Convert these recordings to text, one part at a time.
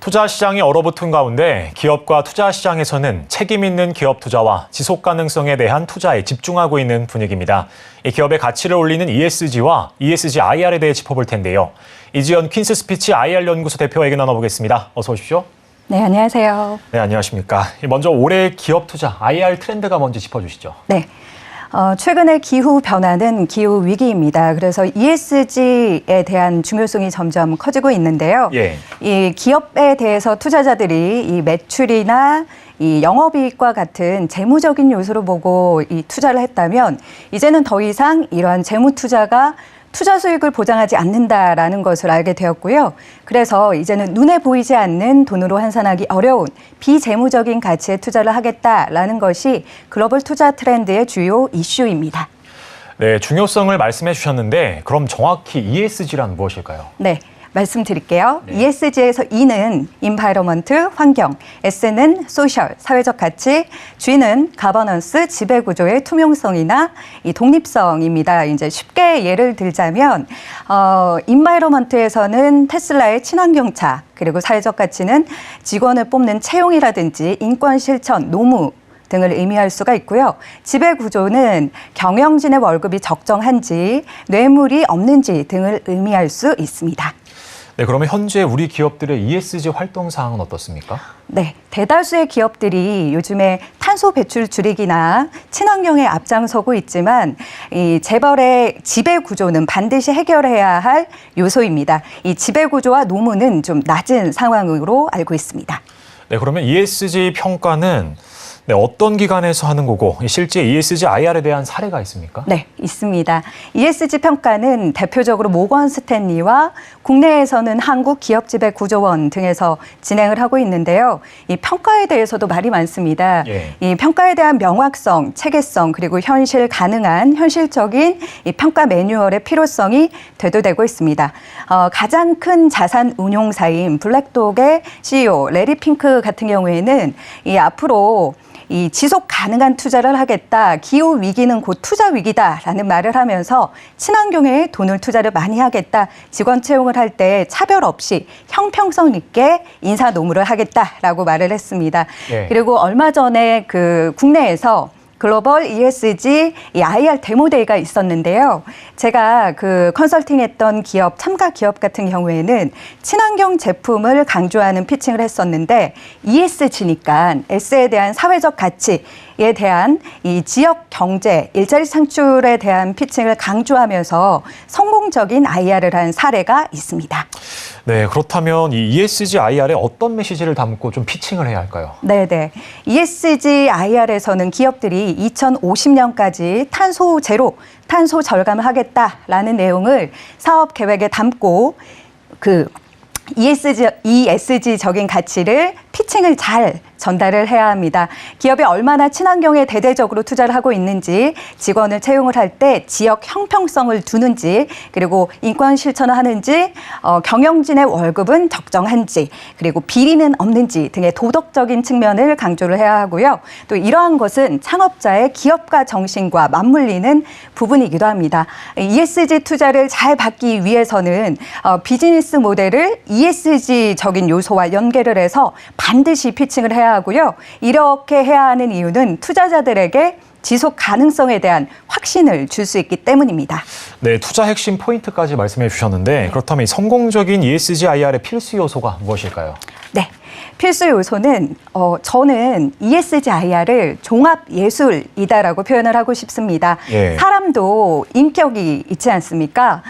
투자 시장이 얼어붙은 가운데 기업과 투자 시장에서는 책임 있는 기업 투자와 지속 가능성에 대한 투자에 집중하고 있는 분위기입니다. 이 기업의 가치를 올리는 ESG와 ESG IR에 대해 짚어볼 텐데요. 이지연 퀸스 스피치 IR 연구소 대표와 얘기 나눠보겠습니다. 어서 오십시오. 네, 안녕하세요. 네, 안녕하십니까. 먼저 올해 기업 투자 IR 트렌드가 먼저 짚어주시죠. 네. 최근의 기후 변화는 기후 위기입니다. 그래서 ESG에 대한 중요성이 점점 커지고 있는데요. 예. 이 기업에 대해서 투자자들이 이 매출이나 이 영업이익과 같은 재무적인 요소로 보고 이 투자를 했다면 이제는 더 이상 이러한 재무 투자가 투자 수익을 보장하지 않는다라는 것을 알게 되었고요. 그래서 이제는 눈에 보이지 않는 돈으로 환산하기 어려운 비재무적인 가치에 투자를 하겠다라는 것이 글로벌 투자 트렌드의 주요 이슈입니다. 네, 중요성을 말씀해 주셨는데 그럼 정확히 ESG란 무엇일까요? 네. 말씀드릴게요. 네. ESG에서 E는 environment, 환경, S는 social, 사회적 가치, G는 governance, 지배구조의 투명성이나 이 독립성입니다. 이제 쉽게 예를 들자면 environment에서는 테슬라의 친환경차, 그리고 사회적 가치는 직원을 뽑는 채용이라든지 인권 실천, 노무 등을 의미할 수가 있고요. 지배구조는 경영진의 월급이 적정한지, 뇌물이 없는지 등을 의미할 수 있습니다. 네, 그러면 현재 우리 기업들의 ESG 활동 사항은 어떻습니까? 네, 대다수의 기업들이 요즘에 탄소 배출 줄이기나 친환경에 앞장서고 있지만 이 재벌의 지배 구조는 반드시 해결해야 할 요소입니다. 이 지배 구조와 노무는 좀 낮은 상황으로 알고 있습니다. 네, 그러면 ESG 평가는 어떤 기관에서 하는 거고 실제 ESG IR에 대한 사례가 있습니까? 네, 있습니다. ESG 평가는 대표적으로 모건 스탠리와 국내에서는 한국기업지배구조원 등에서 진행을 하고 있는데요. 이 평가에 대해서도 말이 많습니다. 예. 이 평가에 대한 명확성, 체계성, 그리고 현실 가능한 현실적인 이 평가 매뉴얼의 필요성이 대두되고 있습니다. 가장 큰 자산 운용사인 블랙독의 CEO 레리 핑크 같은 경우에는 이 앞으로 이 지속 가능한 투자를 하겠다. 기후 위기는 곧 투자 위기다라는 말을 하면서 친환경에 돈을 투자를 많이 하겠다. 직원 채용을 할 때 차별 없이 형평성 있게 인사 노무를 하겠다라고 말을 했습니다. 예. 그리고 얼마 전에 그 국내에서 글로벌 ESG IR 데모데이가 있었는데요. 제가 그 컨설팅했던 기업, 참가 기업 같은 경우에는 친환경 제품을 강조하는 피칭을 했었는데 ESG니까 S에 대한 사회적 가치에 대한 이 지역 경제, 일자리 창출에 대한 피칭을 강조하면서 성공적인 IR을 한 사례가 있습니다. 네, 그렇다면 이 ESG IR에 어떤 메시지를 담고 좀 피칭을 해야 할까요? 네네. ESG IR에서는 기업들이 2050년까지 탄소 제로, 탄소 절감을 하겠다라는 내용을 사업 계획에 담고 그 ESG적인 가치를 피칭을 잘 전달을 해야 합니다. 기업이 얼마나 친환경에 대대적으로 투자를 하고 있는지, 직원을 채용을 할 때 지역 형평성을 두는지, 그리고 인권 실천을 하는지, 경영진의 월급은 적정한지, 그리고 비리는 없는지 등의 도덕적인 측면을 강조를 해야 하고요. 또 이러한 것은 창업자의 기업가 정신과 맞물리는 부분이기도 합니다. ESG 투자를 잘 받기 위해서는 비즈니스 모델을 ESG적인 요소와 연계를 해서 반드시 피칭을 해야 하고요. 이렇게 해야 하는 이유는 투자자들에게 지속 가능성에 대한 확신을 줄 수 있기 때문입니다. 네, 투자 핵심 포인트까지 말씀해 주셨는데 그렇다면 이 성공적인 ESG IR의 필수 요소가 무엇일까요? 네. 필수 요소는 저는 ESG IR을 종합 예술이다라고 표현을 하고 싶습니다. 예. 사람도 인격이 있지 않습니까?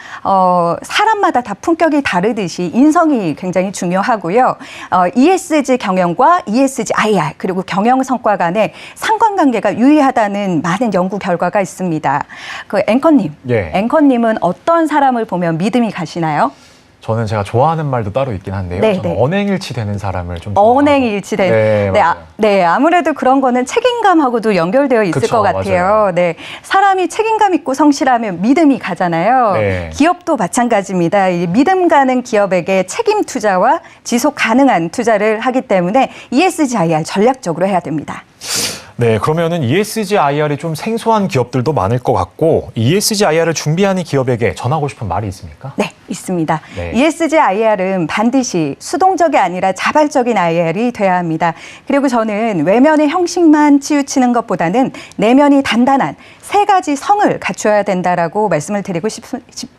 사람마다 다 품격이 다르듯이 인성이 굉장히 중요하고요. ESG 경영과 ESG IR 그리고 경영 성과 간의 상관관계가 유의하다는 많은 연구 결과가 있습니다. 그 앵커님, 예. 앵커님은 어떤 사람을 보면 믿음이 가시나요? 저는 제가 좋아하는 말도 따로 있긴 한데요. 네, 저는 네. 언행일치 되는 사람을 좀 좋아하고. 언행일치된. 네, 맞아요. 네, 아무래도 그런 거는 책임감하고도 연결되어 있을 그쵸, 것 같아요. 맞아요. 네, 사람이 책임감 있고 성실하면 믿음이 가잖아요. 네. 기업도 마찬가지입니다. 이 믿음 가는 기업에게 책임 투자와 지속 가능한 투자를 하기 때문에 ESG IR 전략적으로 해야 됩니다. 네, 그러면은 ESG IR이 좀 생소한 기업들도 많을 것 같고 ESG IR을 준비하는 기업에게 전하고 싶은 말이 있습니까? 네, 있습니다. 네. ESG IR은 반드시 수동적이 아니라 자발적인 IR이 돼야 합니다. 그리고 저는 외면의 형식만 치우치는 것보다는 내면이 단단한 세 가지 성을 갖춰야 된다라고 말씀을 드리고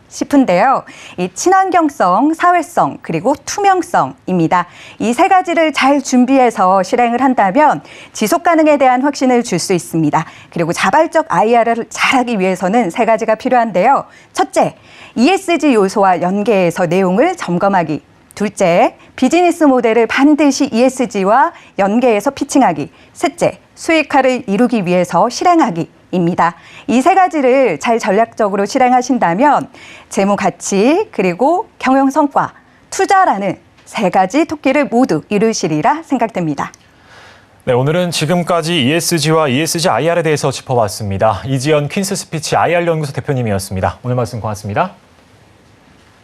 싶은데요. 이 친환경성, 사회성, 그리고 투명성입니다. 이 세 가지를 잘 준비해서 실행을 한다면 지속 가능에 대한 확신을 줄 수 있습니다. 그리고 자발적 IR을 잘하기 위해서는 세 가지가 필요한데요. 첫째, ESG 요소와 연계해서 내용을 점검하기. 둘째, 비즈니스 모델을 반드시 ESG와 연계해서 피칭하기. 셋째, 수익화를 이루기 위해서 실행하기입니다. 이 세 가지를 잘 전략적으로 실행하신다면 재무 가치, 그리고 경영 성과, 투자라는 세 가지 토끼를 모두 이루시리라 생각됩니다. 네, 오늘은 지금까지 ESG와 ESG IR에 대해서 짚어봤습니다. 이지연 퀸스 스피치 IR 연구소 대표님이었습니다. 오늘 말씀 고맙습니다.